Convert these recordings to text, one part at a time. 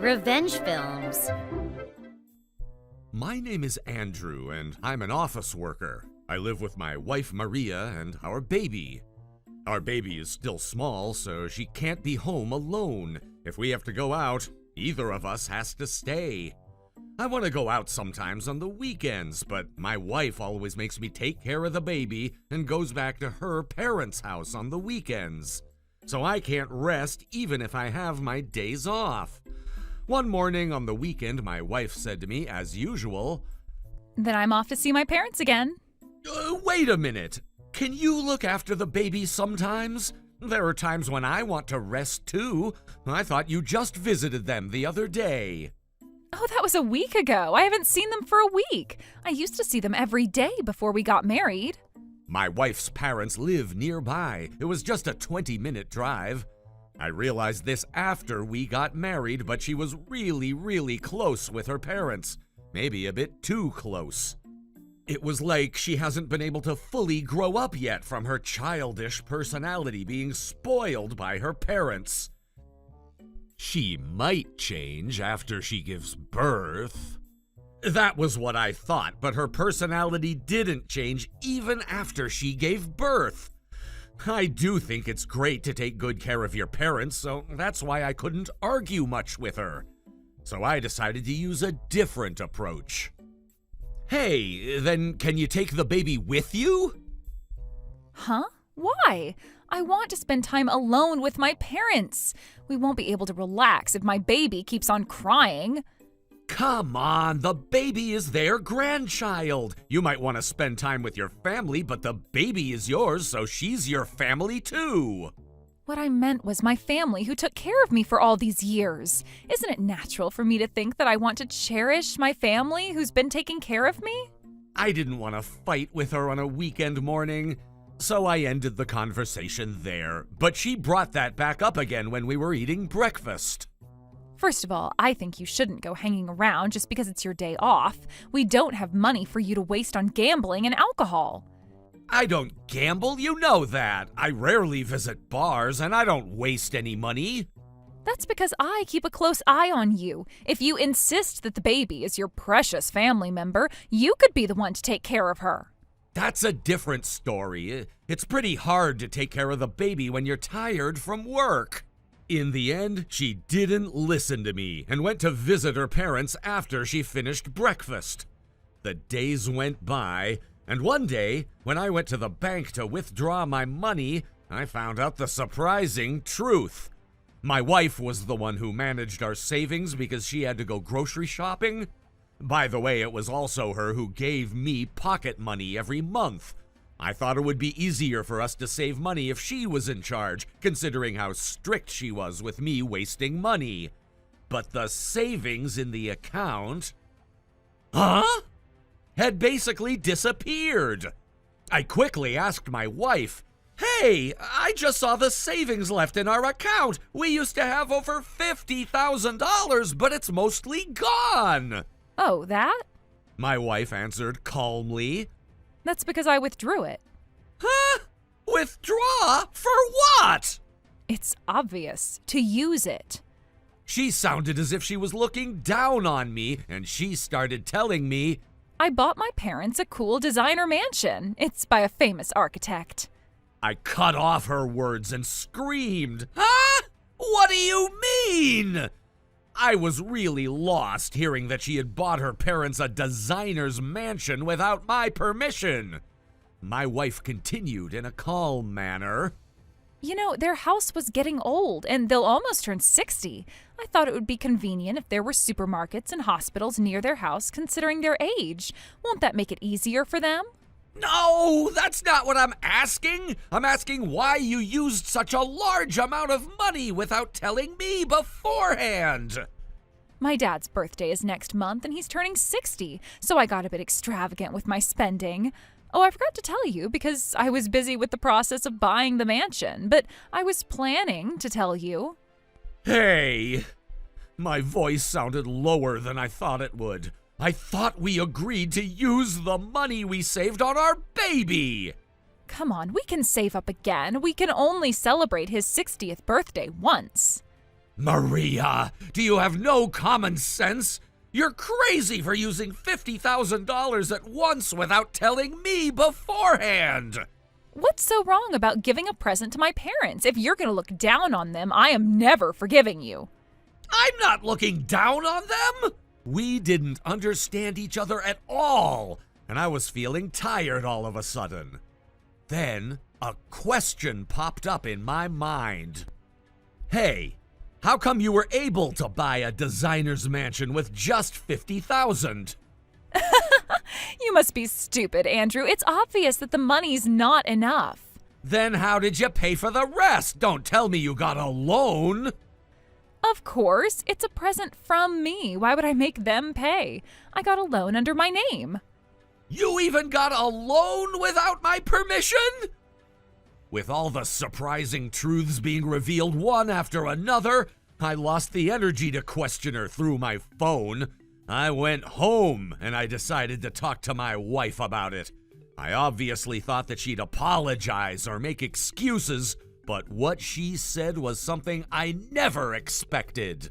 Revenge films. My name is Andrew, and I'm an office worker. I live with my wife Maria and our baby. Our baby is still small, so she can't be home alone. If we have to go out, either of us has to stay. I want to go out sometimes on the weekends, but my wife always makes me take care of the baby and goes back to her parents' house on the weekends. So I can't rest even if I have my days off. One morning on the weekend, my wife said to me, as usual, "Then I'm off to see my parents again." Wait a minute. Can you look after the baby sometimes? There are times when I want to rest too. I thought you just visited them the other day. Oh, that was a week ago. I haven't seen them for a week. I used to see them every day before we got married. My wife's parents live nearby. It was just a 20-minute drive. I realized this after we got married, but she was really close with her parents. Maybe a bit too close. It was like she hasn't been able to fully grow up yet from her childish personality being spoiled by her parents. She might change after she gives birth. That was what I thought, but her personality didn't change even after she gave birth. I do think it's great to take good care of your parents, so that's why I couldn't argue much with her. So I decided to use a different approach. Hey, then can you take the baby with you? Huh? Why? I want to spend time alone with my parents. We won't be able to relax if my baby keeps on crying. Come on, the baby is their grandchild. You might want to spend time with your family, but the baby is yours, so she's your family too. What I meant was my family who took care of me for all these years. Isn't it natural for me to think that I want to cherish my family who's been taking care of me? I didn't want to fight with her on a weekend morning, so I ended the conversation there. But she brought that back up again when we were eating breakfast. First of all, I think you shouldn't go hanging around just because it's your day off. We don't have money for you to waste on gambling and alcohol. I don't gamble, you know that. I rarely visit bars, and I don't waste any money. That's because I keep a close eye on you. If you insist that the baby is your precious family member, you could be the one to take care of her. That's a different story. It's pretty hard to take care of the baby when you're tired from work. In the end, she didn't listen to me and went to visit her parents after she finished breakfast. The days went by, and one day, when I went to the bank to withdraw my money, I found out the surprising truth. My wife was the one who managed our savings because she had to go grocery shopping. By the way, it was also her who gave me pocket money every month. I thought it would be easier for us to save money if she was in charge, considering how strict she was with me wasting money. But the savings in the account... had basically disappeared. I quickly asked my wife, "Hey, I just saw the savings left in our account. We used to have over $50,000, but it's mostly gone." Oh, that? My wife answered calmly. That's because I withdrew it. Huh? Withdraw? For what? It's obvious. To use it. She sounded as if she was looking down on me, and she started telling me, I bought my parents a cool designer mansion. It's by a famous architect. I cut off her words and screamed, "Huh? What do you mean?" I was really lost hearing that she had bought her parents a designer's mansion without my permission. My wife continued in a calm manner. You know, their house was getting old, and they'll almost turn 60. I thought it would be convenient if there were supermarkets and hospitals near their house, considering their age. Won't that make it easier for them? No, that's not what I'm asking. I'm asking why you used such a large amount of money without telling me beforehand. My dad's birthday is next month, and he's turning 60, so I got a bit extravagant with my spending. Oh, I forgot to tell you because I was busy with the process of buying the mansion, but I was planning to tell you. Hey, my voice sounded lower than I thought it would. I thought we agreed to use the money we saved on our baby. Come on, we can save up again. We can only celebrate his 60th birthday once. Maria, do you have no common sense? You're crazy for using $50,000 at once without telling me beforehand. What's so wrong about giving a present to my parents? If you're going to look down on them, I am never forgiving you. I'm not looking down on them. We didn't understand each other at all, and I was feeling tired all of a sudden. Then a question popped up in my mind. Hey, how come you were able to buy a designer's mansion with just $50,000? You must be stupid, Andrew. It's obvious that the money's not enough. Then how did you pay for the rest? Don't tell me you got a loan. Of course, it's a present from me. Why would I make them pay? I got a loan under my name. You even got a loan without my permission? With all the surprising truths being revealed one after another, I lost the energy to question her through my phone. I went home and I decided to talk to my wife about it. I obviously thought that she'd apologize or make excuses, but what she said was something I never expected.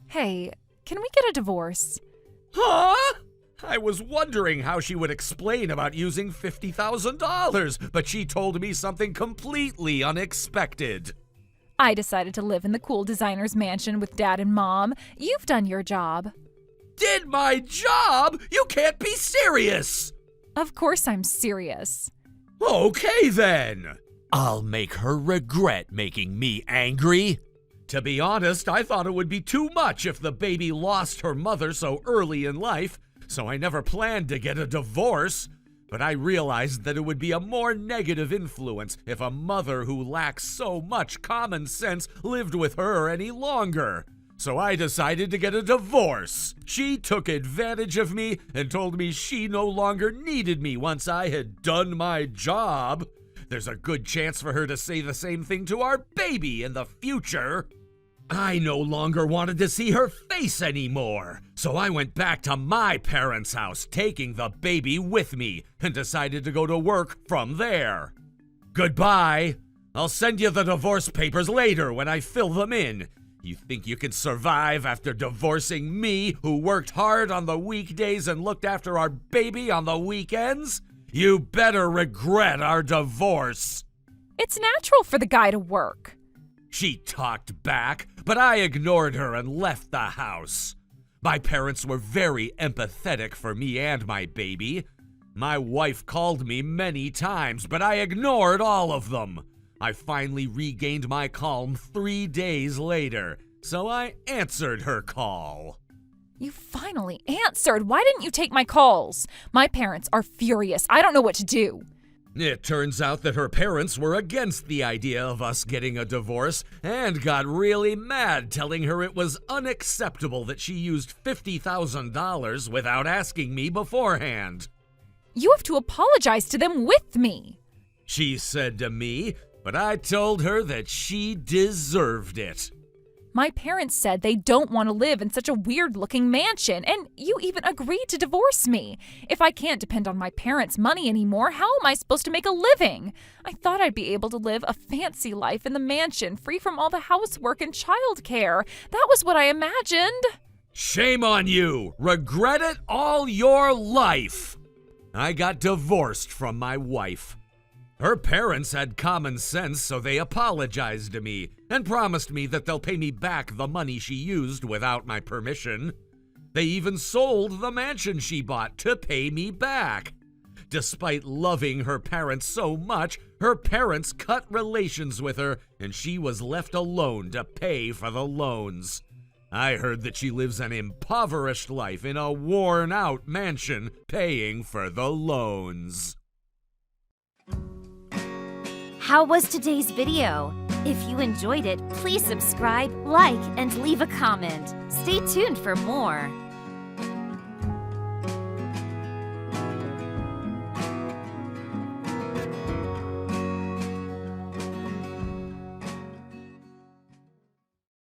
Hey, can we get a divorce? Huh? I was wondering how she would explain about using $50,000, but she told me something completely unexpected. I decided to live in the cool designer's mansion with Dad and Mom. You've done your job. Did my job? You can't be serious! Of course I'm serious. Okay then. I'll make her regret making me angry. To be honest, I thought it would be too much if the baby lost her mother so early in life, so I never planned to get a divorce. But I realized that it would be a more negative influence if a mother who lacks so much common sense lived with her any longer. So I decided to get a divorce. She took advantage of me and told me she no longer needed me once I had done my job. There's a good chance for her to say the same thing to our baby in the future. I no longer wanted to see her face anymore, so I went back to my parents' house, taking the baby with me, and decided to go to work from there. Goodbye. I'll send you the divorce papers later when I fill them in. You think you can survive after divorcing me, who worked hard on the weekdays and looked after our baby on the weekends? You better regret our divorce. It's natural for the guy to work. She talked back, but I ignored her and left the house. My parents were very empathetic for me and my baby. My wife called me many times, but I ignored all of them. I finally regained my calm 3 days later, so I answered her call. You finally answered. Why didn't you take my calls? My parents are furious. I don't know what to do. It turns out that her parents were against the idea of us getting a divorce and got really mad, telling her it was unacceptable that she used $50,000 without asking me beforehand. You have to apologize to them with me. She said to me, but I told her that she deserved it. My parents said they don't want to live in such a weird-looking mansion, and you even agreed to divorce me. If I can't depend on my parents' money anymore, how am I supposed to make a living? I thought I'd be able to live a fancy life in the mansion, free from all the housework and childcare. That was what I imagined. Shame on you! Regret it all your life! I got divorced from my wife. Her parents had common sense, so they apologized to me and promised me that they'll pay me back the money she used without my permission. They even sold the mansion she bought to pay me back. Despite loving her parents so much, her parents cut relations with her and she was left alone to pay for the loans. I heard that she lives an impoverished life in a worn-out mansion paying for the loans. How was today's video? If you enjoyed it, please subscribe, like, and leave a comment. Stay tuned for more.